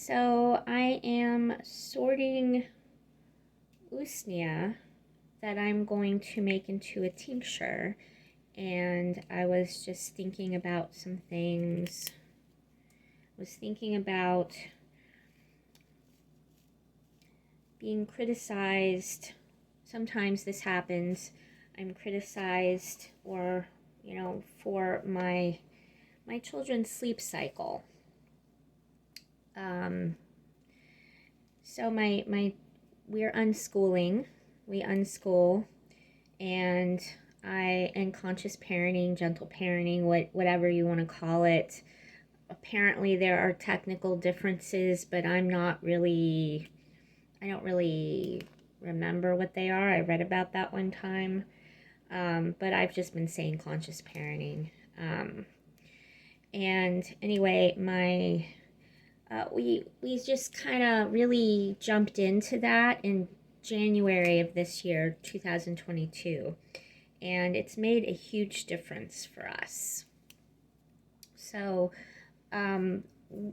So I am sorting usnea that I'm going to make into a tincture, and I was just thinking about some things. I was thinking about being criticized. Sometimes this happens. I'm criticized for my children's sleep cycle. So we're unschooling. We unschool, and and conscious parenting, gentle parenting, whatever you want to call it. Apparently there are technical differences, but I don't really remember what they are. I read about that one time. But I've just been saying conscious parenting. And anyway, we just kind of really jumped into that in January of this year, 2022, and it's made a huge difference for us. So the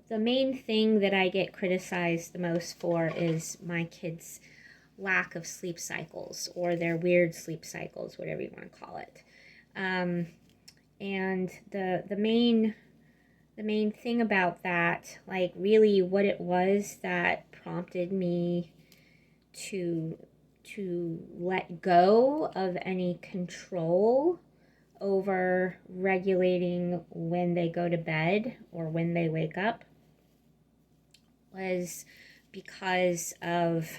main thing that I get criticized the most for is my kids' lack of sleep cycles, or their weird sleep cycles, whatever you want to call it. And the main thing about that, like really what it was that prompted me to let go of any control over regulating when they go to bed or when they wake up, was because of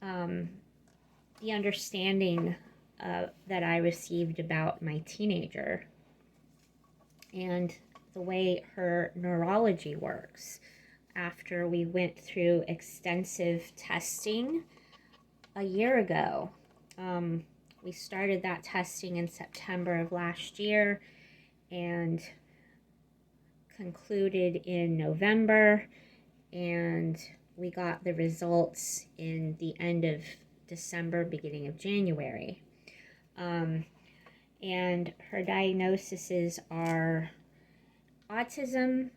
the understanding that I received about my teenager and the way her neurology works. After we went through extensive testing a year ago, we started that testing in September of last year and concluded in November, and we got the results in the end of December, beginning of January. And her diagnoses are autism,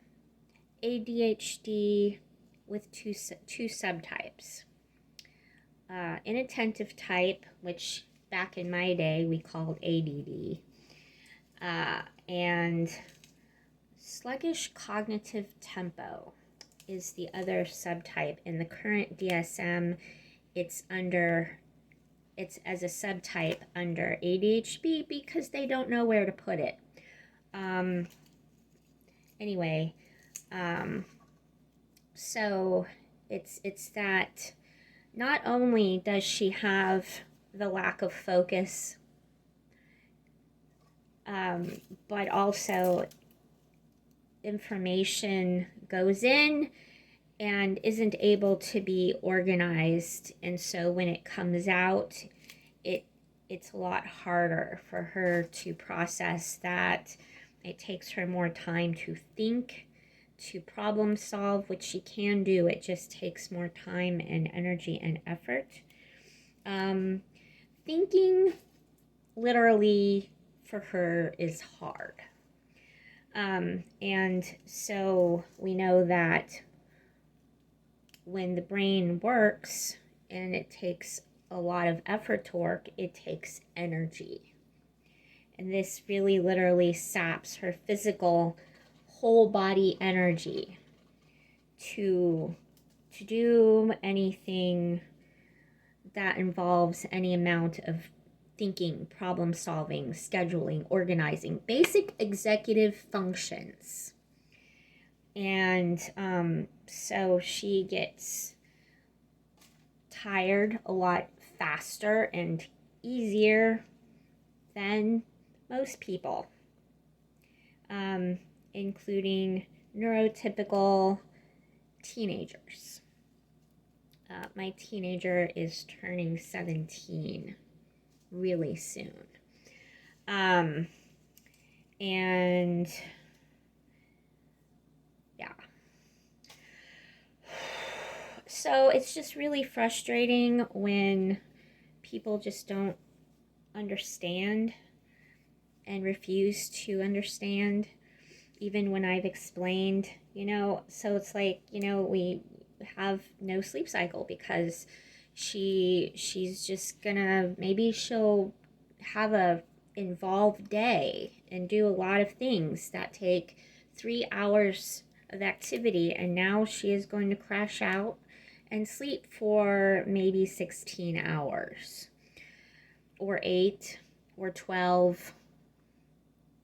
ADHD with two subtypes. Inattentive type, which back in my day we called ADD, and Sluggish Cognitive Tempo is the other subtype. In the current DSM, it's as a subtype under ADHD because they don't know where to put it. Anyway, so it's that not only does she have the lack of focus, but also information goes in and isn't able to be organized, and so when it comes out, it's a lot harder for her to process that. It takes her more time to think, to problem solve, which she can do. It just takes more time and energy and effort. Thinking literally for her is hard. And so we know that when the brain works and it takes a lot of effort to work, it takes energy. And this really literally saps her physical whole body energy to do anything that involves any amount of thinking, problem solving, scheduling, organizing, basic executive functions. And so she gets tired a lot faster and easier than most people, including neurotypical teenagers. My teenager is turning 17 really soon. And yeah. So it's just really frustrating when people just don't understand and refuse to understand. even when I've explained, so it's like, we have no sleep cycle because she's just gonna, maybe she'll have a involved day and do a lot of things that take 3 hours of activity, and now she is going to crash out and sleep for maybe 16 hours or 8 or 12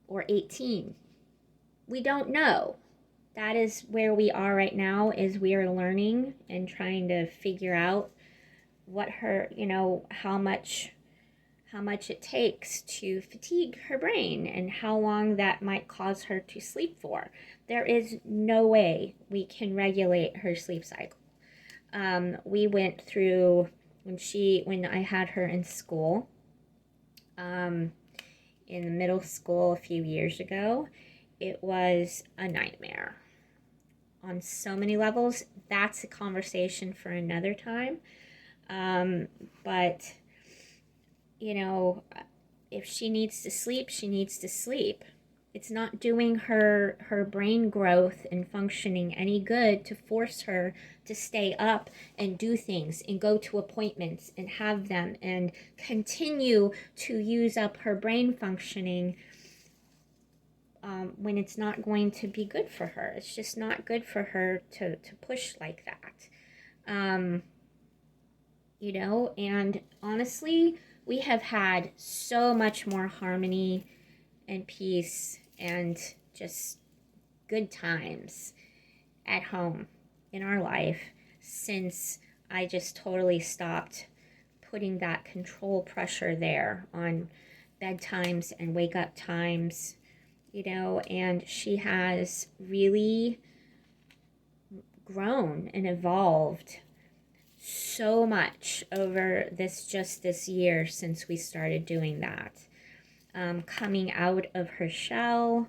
or 18. We don't know. That is where we are right now, is we are learning and trying to figure out what her, how much it takes to fatigue her brain and how long that might cause her to sleep for. There is no way we can regulate her sleep cycle. We went through, when I had her in school, in middle school a few years ago, it was a nightmare on so many levels. That's a conversation for another time. But if she needs to sleep, she needs to sleep. It's not doing her brain growth and functioning any good to force her to stay up and do things and go to appointments and have them and continue to use up her brain functioning when it's not going to be good for her. It's just not good for her to push like that. And honestly, we have had so much more harmony and peace and just good times at home in our life since I just totally stopped putting that control pressure there on bedtimes and wake up times, and she has really grown and evolved so much over this year since we started doing that. Coming out of her shell,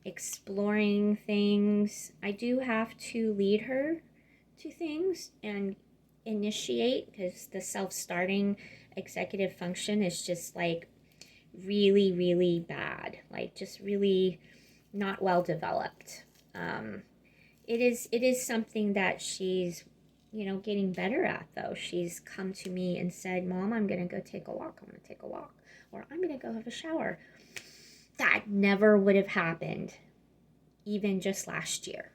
exploring things. I do have to lead her to things and initiate, because the self-starting executive function is just like really, really bad, like just really not well developed. It is something that she's getting better at, though. She's come to me and said, Mom, I'm gonna go take a walk. I'm gonna take a walk, or I'm gonna go have a shower. That never would have happened even just last year,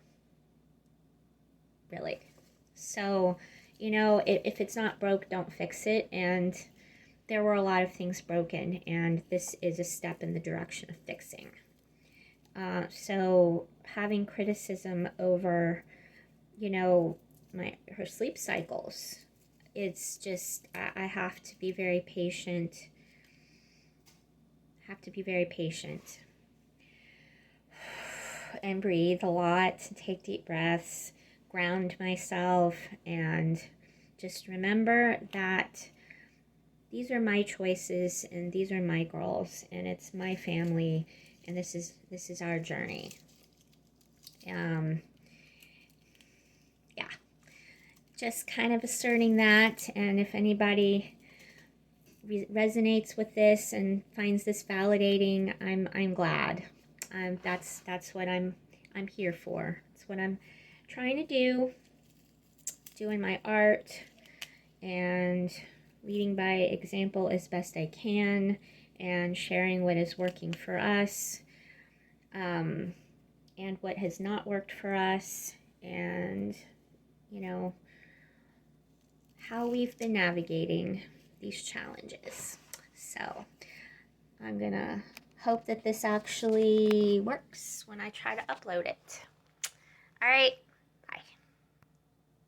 really. So if it's not broke, don't fix it. And there were a lot of things broken, and this is a step in the direction of fixing. So having criticism over, her sleep cycles, it's just, I have to be very patient. And breathe a lot, take deep breaths, ground myself, and just remember that these are my choices and these are my girls and it's my family and this is our journey. Just kind of asserting that, and if anybody resonates with this and finds this validating, I'm glad. That's what I'm here for. It's what I'm trying to do, doing my art and leading by example as best I can, and sharing what is working for us, and what has not worked for us, and how we've been navigating these challenges. So I'm gonna hope that this actually works when I try to upload it. All right,